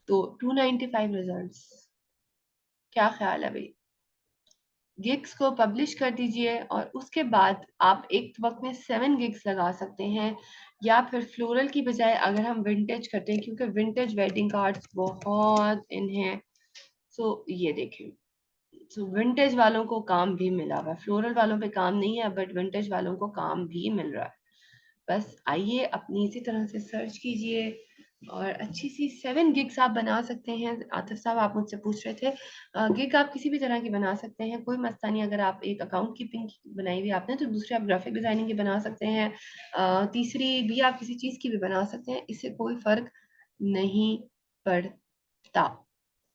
तो 295 रिजल्ट्स। क्या ख्याल है भाई? गिग्स को पब्लिश कर दीजिए और उसके बाद आप एक वक्त में 7 गिग्स लगा सकते हैं। या फिर फ्लोरल की बजाय अगर हम विंटेज करते हैं, क्योंकि विंटेज वेडिंग कार्ड्स बहुत इन हैं। सो ये देखें, सो विंटेज वालों को काम भी मिला हुआ है, फ्लोरल वालों पे काम नहीं है, बट विंटेज वालों को काम भी मिल रहा है। बस आइए अपनी इसी तरह से सर्च कीजिए और अच्छी सी 7 गिग्स आप बना सकते हैं। आतिफ साहब आप मुझसे पूछ रहे थे, गिग आप किसी भी तरह की बना सकते हैं, कोई मसला नहीं। अगर आप एक अकाउंट कीपिंग बनाई हुई आपने, तो दूसरी आप ग्राफिक डिजाइनिंग की बना सकते हैं, तीसरी भी आप किसी चीज की भी बना सकते हैं, इससे कोई फर्क नहीं पड़ता।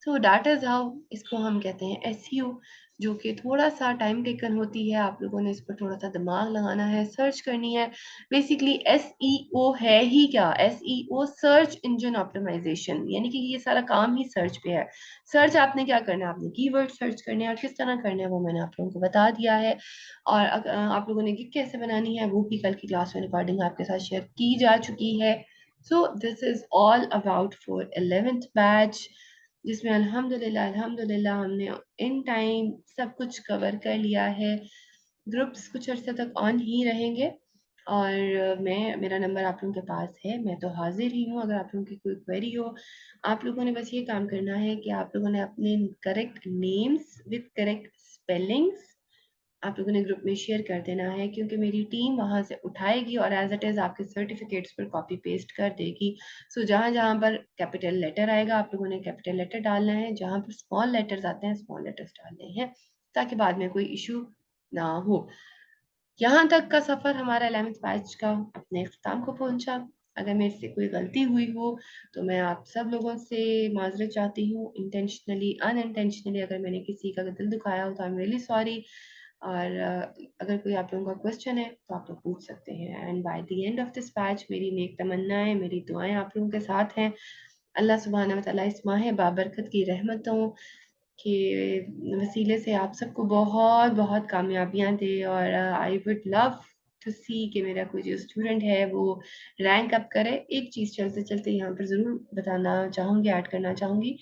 सो दैट इज हाउ, इसको हम कहते हैं एसईओ, जो कि थोड़ा सा टाइम टेकन होती है। आप लोगों ने इस पर थोड़ा सा दिमाग लगाना है, सर्च करनी है। बेसिकली एसईओ है ही क्या? एसईओ सर्च इंजन ऑप्टिमाइजेशन, यानी कि ये सारा काम ही सर्च पे है। सर्च आपने क्या करना है, आपने कीवर्ड सर्च करने हैं, और किस तरह करना है वो मैंने आप लोगों को बता दिया है। और आप लोगों ने गिग कैसे बनानी है वो भी कल की क्लास में रिकॉर्डिंग आपके साथ शेयर की जा चुकी है। So this is all about for 11th batch, जिसमें अल्हम्दुलिल्लाह अल्हम्दुलिल्लाह हमने इन टाइम सब कुछ कवर कर लिया है। ग्रुप्स कुछ अर्से तक ऑन ही रहेंगे, और मैं, मेरा नंबर आप लोगों के पास है, मैं तो हाजिर ही हूँ। अगर आप लोगों की कोई क्वेरी हो, आप लोगों ने बस ये काम करना है कि आप लोगों ने अपने correct names with correct spellings आप लोगों ने ग्रुप में शेयर कर देना है, क्योंकि मेरी टीम वहां से उठाएगी और एज इट इज आपके सर्टिफिकेट्स पर कॉपी पेस्ट कर देगी। सो जहां जहां पर कैपिटल लेटर आएगा आप लोगों ने कैपिटल लेटर डालना है, जहां पर स्मॉल लेटर्स आते हैं स्मॉल लेटर्स डालने हैं, ताकि बाद में कोई इशू ना हो। यहाँ तक का सफर हमारा 11th बैच का अपने इख्तिताम को पहुंचा। अगर मेरे से कोई गलती हुई हो तो मैं आप सब लोगों से माजरत चाहती हूँ, इंटेंशनली अनइंटेंशनली। अगर मैंने किसी का दिल दुखाया हो तो आई एम रियली सॉरी। और अगर कोई आप लोगों का क्वेश्चन है तो आप लोग पूछ सकते हैं। And by the end of this batch मेरी नेक तमन्नाएं, मेरी दुआएं आप लोगों के साथ हैं। अल्लाह सुब्हाना व तआला इस माह बाबरकत की रहमतों के वसीले से आप सबको बहुत बहुत कामयाबियां दे। और आई वुड लव टू सी कि मेरा कोई जो स्टूडेंट है वो रैंक अप करे। एक चीज चलते चलते यहाँ पर जरूर बताना चाहूंगी, ऐड करना चाहूंगी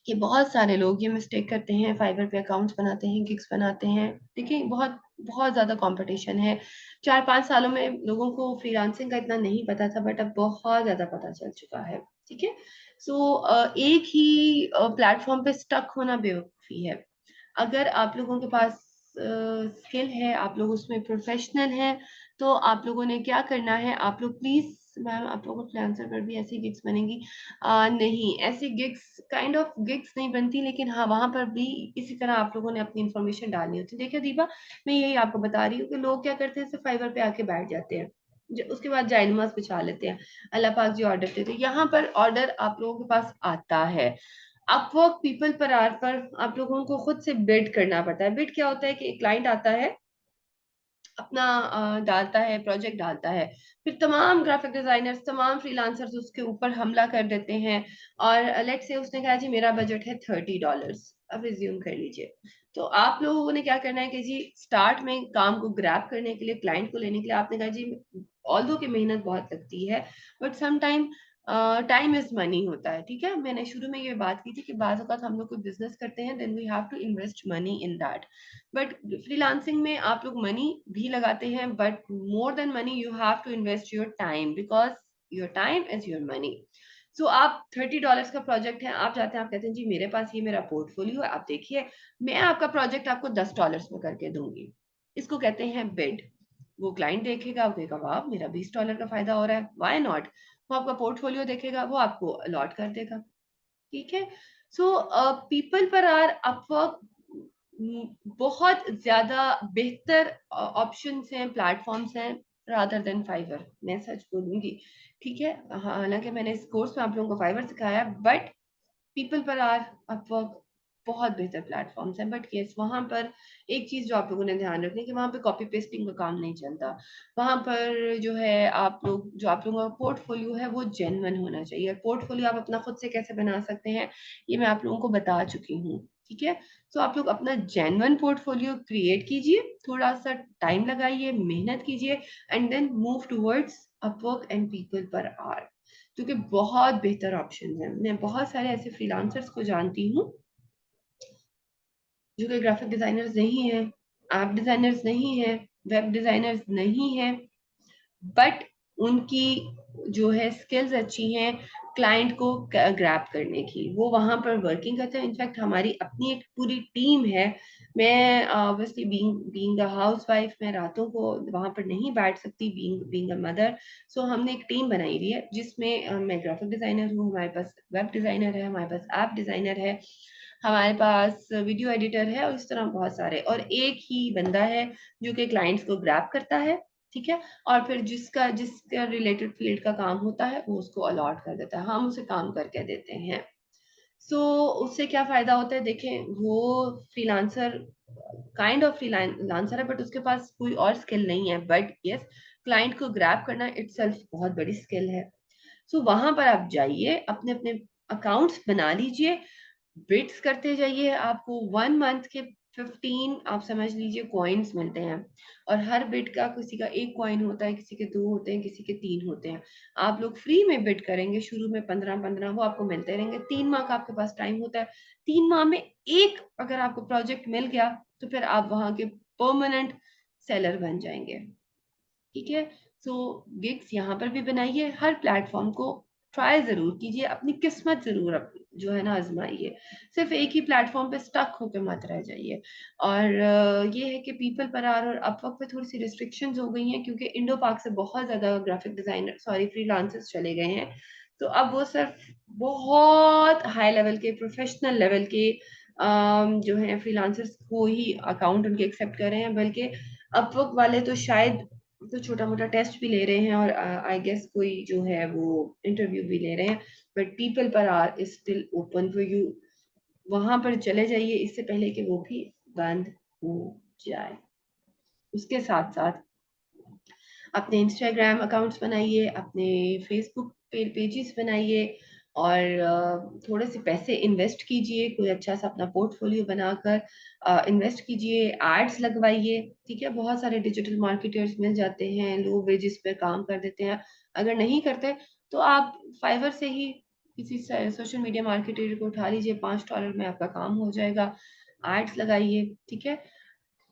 कि बहुत सारे लोग ये मिस्टेक करते हैं, फाइवर पे अकाउंट्स बनाते हैं, गिग्स बनाते हैं। देखिए बहुत बहुत ज्यादा कंपटीशन है। 4-5 सालों में लोगों को फ्रीलांसिंग का इतना नहीं पता था, बट अब बहुत ज्यादा पता चल चुका है। ठीक है। सो एक ही प्लेटफॉर्म पे स्टक होना बेवकूफी है। अगर आप लोगों के पास स्किल है, आप लोग उसमें प्रोफेशनल हैं, तो आप लोगों ने क्या करना है, आप लोग प्लीज, मैम आप लोगों को फ्रीलांसर पर भी ऐसी गिग्स बनेंगी? नहीं, ऐसी गिग्स काइंड ऑफ गिग्स नहीं बनती, लेकिन हाँ वहां पर भी इसी तरह आप लोगों ने अपनी इंफॉर्मेशन डालनी होती है। देखिए दीपा, मैं यही आपको बता रही हूँ कि लोग क्या करते हैं, सिर्फ फाइवर पे आके बैठ जाते हैं, उसके बाद जाइनमाज बिछा लेते हैं, अल्लाह पाक जी ऑर्डर देते हैं। यहाँ पर ऑर्डर आप लोगों के पास आता है। अपवर्क पीपल पर आर पर आप लोगों को खुद से बिड करना पड़ता है। बिड क्या होता है कि एक क्लाइंट आता है, अपना डालता है, प्रोजेक्ट डालता है, फिर तमाम ग्राफिक डिजाइनर्स, तमाम फ्रीलांसर्स उसके ऊपर हमला कर देते हैं। और लेट से उसने कहा जी मेरा बजट है $30, अब रिज्यूम कर लीजिए। तो आप लोगों ने क्या करना है कि जी स्टार्ट में काम को ग्रैब करने के लिए, क्लाइंट को लेने के लिए आपने कहा जी ऑल्दो की मेहनत बहुत लगती है, but some time is money होता है। ठीक है, मैंने शुरू में ये बात की थी कि बात औक़ात हम लोग कोई बिजनेस करते हैं, then we have to invest money in that. But freelancing में आप लोग मनी भी लगाते हैं, but more than money you have to invest your time, because your time is your money. So आप $30 का प्रोजेक्ट है, आप जाते हैं, आप कहते हैं जी मेरे पास ये मेरा पोर्टफोलियो है, आप देखिए मैं आपका प्रोजेक्ट आपको $10 में करके दूंगी। इसको कहते हैं बिड। वो क्लाइंट देखेगा, वो कहेगा वाह मेरा $20 का फायदा हो रहा है, व्हाई नॉट। वो आपका पोर्टफोलियो देखेगा, वो आपको अलॉट कर देगा। ठीक है। So people Per are Upwork बहुत ज्यादा बेहतर ऑप्शंस हैं, प्लेटफॉर्म्स हैं, रादर देन फाइवर, मैं सच बोलूंगी। ठीक है, हालांकि मैंने इस कोर्स में आप लोगों को फाइवर सिखाया, but People Per are Upwork बहुत बेहतर प्लेटफॉर्म्स हैं। बट यस, वहां पर एक चीज जो आप लोगों ने ध्यान रखनी है कि वहां पे कॉपी पेस्टिंग का काम नहीं चलता। वहां पर जो है आप लोग, जो आप लोगों का पोर्टफोलियो है वो जेन्युइन होना चाहिए। पोर्टफोलियो आप अपना खुद से कैसे बना सकते हैं ये मैं आप लोगों को बता चुकी हूँ। ठीक है। तो आप लोग अपना जेन्युइन पोर्टफोलियो क्रिएट कीजिए, थोड़ा सा टाइम लगाइए, मेहनत कीजिए, and then move towards Upwork and People Per Hour, क्योंकि बहुत बेहतर ऑप्शन है। मैं बहुत सारे ऐसे फ्रीलांसर्स को जानती हूँ जो कि ग्राफिक डिजाइनर्स नहीं है, ऐप डिजाइनर्स नहीं है, वेब डिजाइनर्स नहीं है, बट उनकी जो है स्किल्स अच्छी हैं क्लाइंट को ग्रैब करने की, वो वहां पर वर्किंग करते हैं। इनफैक्ट हमारी अपनी एक पूरी टीम है। मैं obviously being a house wife, मैं रातों को वहां पर नहीं बैठ सकती, बीइंग बीइंग अ मदर। सो हमने एक टीम बनाई हुई है जिसमें मैं ग्राफिक डिजाइनर हूँ, हमारे पास वेब डिजाइनर है, हमारे पास ऐप डिजाइनर है, हमारे पास वीडियो एडिटर है, और इस तरह बहुत सारे, और एक ही बंदा है जो कि क्लाइंट्स को ग्रैब करता है। ठीक है। और फिर जिसका जिसका रिलेटेड फील्ड का काम होता है वो उसको अलॉट कर देता है, हम उसे काम करके देते हैं। सो उससे क्या फायदा होता है, देखें वो फ्रीलांसर काइंड ऑफ फ्रीलांसर है, बट उसके पास कोई और स्किल नहीं है, बट यस क्लाइंट को ग्रैब करना इटसेल्फ बहुत बड़ी स्किल है। सो वहां पर आप जाइए, अपने अपने अकाउंट्स बना लीजिए, बिट्स करते जाइए, आपको 1 मंथ के 15 आप समझ लीजिए कॉइन्स मिलते हैं। और हर बिट का किसी का एक कॉइन होता है, किसी के 2 होते हैं, किसी के 3 होते हैं। आप लोग फ्री में बिट करेंगे शुरू में 15-15, वो आपको मिलते रहेंगे। 3 माह का आपके पास टाइम होता है। 3 माह में एक अगर आपको प्रोजेक्ट मिल गया तो फिर आप वहां के परमानेंट सेलर बन जाएंगे। ठीक है। सो गिग्स यहाँ पर भी बनाइए, हर प्लेटफॉर्म को ट्राई जरूर कीजिए, अपनी किस्मत जरूर जो है ना आजमाइए। सिर्फ एक ही प्लेटफॉर्म पे स्टक होकर मत रह जाइए। और ये है कि पीपल पर आर और अपवर्क पे थोड़ी सी रिस्ट्रिक्शंस हो गई हैं, क्योंकि इंडो पार्क से बहुत ज्यादा ग्राफिक डिजाइनर, सॉरी फ्रीलांसर्स चले गए हैं। तो अब वो सिर्फ बहुत हाई लेवल के, प्रोफेशनल लेवल के जो है फ्रीलांसर्स को ही अकाउंट उनके एक्सेप्ट कर रहे हैं, बल्कि अपवर्क वाले तो शायद तो छोटा मोटा टेस्ट भी ले रहे हैं, और आई गेस कोई जो है वो इंटरव्यू भी ले रहे हैं। But People Per Hour is still open for you, वहां पर चले जाइए इससे पहले कि वो भी बंद हो जाए। उसके साथ साथ अपने इंस्टाग्राम अकाउंट्स बनाइए, अपने फेसबुक पेजेस बनाइए, और थोड़े से पैसे इन्वेस्ट कीजिए, कोई अच्छा सा अपना पोर्टफोलियो बनाकर इन्वेस्ट कीजिए, एड्स लगवाइए। ठीक है, बहुत सारे डिजिटल मार्केटर्स मिल जाते हैं, लो वेजेस पे काम कर देते हैं। अगर नहीं करते तो आप फाइवर से ही किसी सोशल मीडिया मार्केटर को उठा लीजिए, $5 में आपका काम हो जाएगा। एड्स लगाइए, ठीक है,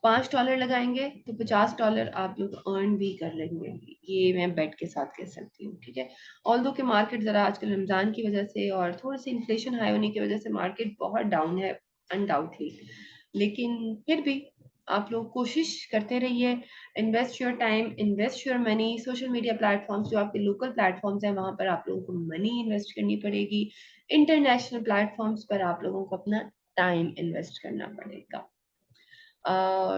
$5 लगाएंगे तो $50 आप लोग अर्न भी कर लेंगे, ये मैं बेट के साथ कह सकती हूँ। ठीक है, ऑल्दो के मार्केट जरा आजकल रमजान की वजह से और थोड़ी सी इन्फ्लेशन हाई होने की वजह से मार्केट बहुत डाउन है अनडाउटली, लेकिन फिर भी आप लोग कोशिश करते रहिए। Invest your time, invest your money. Social media platforms जो आपके लोकल प्लेटफॉर्म्स हैं वहां पर आप लोगों को मनी इन्वेस्ट करनी पड़ेगी। इंटरनेशनल प्लेटफॉर्म्स पर आप लोगों को अपना टाइम इन्वेस्ट करना पड़ेगा।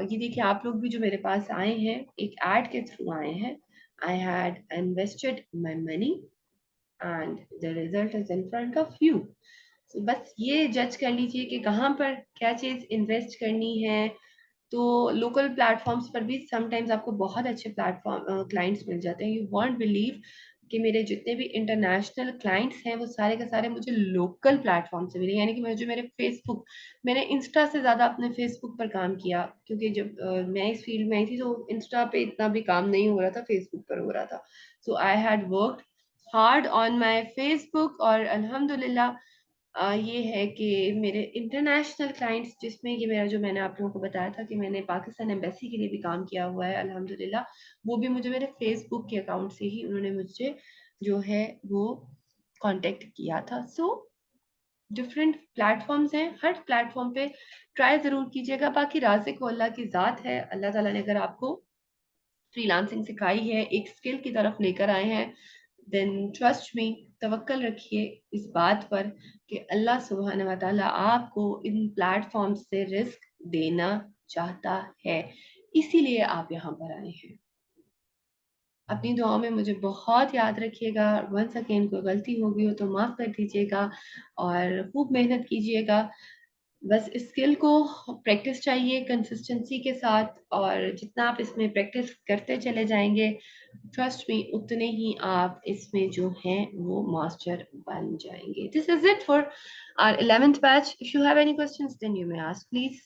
ये देखिए, आप लोग भी जो मेरे पास आए हैं एक एड के थ्रू आए हैं। I had invested my money and the result is in front of you. तो बस ये जज कर लीजिए कि कहाँ पर क्या चीज़ इन्वेस्ट करनी है। तो लोकल प्लेटफॉर्म्स पर भी समटाइम्स आपको बहुत अच्छे प्लेटफॉर्म क्लाइंट्स मिल जाते हैं। यू वॉन्ट बिलीव कि मेरे जितने भी इंटरनेशनल क्लाइंट्स हैं वो सारे के सारे मुझे लोकल प्लेटफॉर्म से मिले, यानी कि मुझे मेरे फेसबुक, मैंने इंस्टा से ज़्यादा अपने फेसबुक पर काम किया, क्योंकि जब मैं इस फील्ड में आई थी तो इंस्टा पे इतना भी काम नहीं हो रहा था, फेसबुक पर हो रहा था। So I had worked hard on my Facebook, और अल्हम्दुलिल्लाह ये है कि मेरे इंटरनेशनल क्लाइंट्स, जिसमें ये मेरा जो मैंने आप लोगों को बताया था कि मैंने पाकिस्तान एम्बेसी के लिए भी काम किया हुआ है अल्हम्दुलिल्लाह, वो भी मुझे मेरे फेसबुक के अकाउंट से ही उन्होंने मुझे जो है वो कांटेक्ट किया था। सो डिफरेंट प्लेटफॉर्म्स हैं, हर प्लेटफॉर्म पे ट्राई ज़रूर कीजिएगा। बाकी राज़िक वो अल्लाह की ज़ात है, अल्लाह ताला ने अगर आपको फ्रीलांसिंग सिखाई है, एक स्किल की तरफ लेकर आए हैं, देन ट्रस्ट मी, तवक्कल रखिए इस बात पर कि अल्लाह सुब्हान व तआला आपको इन प्लेटफॉर्म्स से रिस्क देना चाहता है, इसीलिए आप यहाँ पर आए हैं। अपनी दुआओं में मुझे बहुत याद रखिएगा। वंस अगेन कोई गलती हो गई हो तो माफ़ कर दीजिएगा और खूब मेहनत कीजिएगा। बस स्किल को प्रैक्टिस चाहिए कंसिस्टेंसी के साथ, और जितना आप इसमें प्रैक्टिस करते चले जाएंगे, ट्रस्ट मी, उतने ही आप इसमें जो हैं वो मास्टर बन जाएंगे। This is it for our 11th batch. If you have any questions then you may ask please.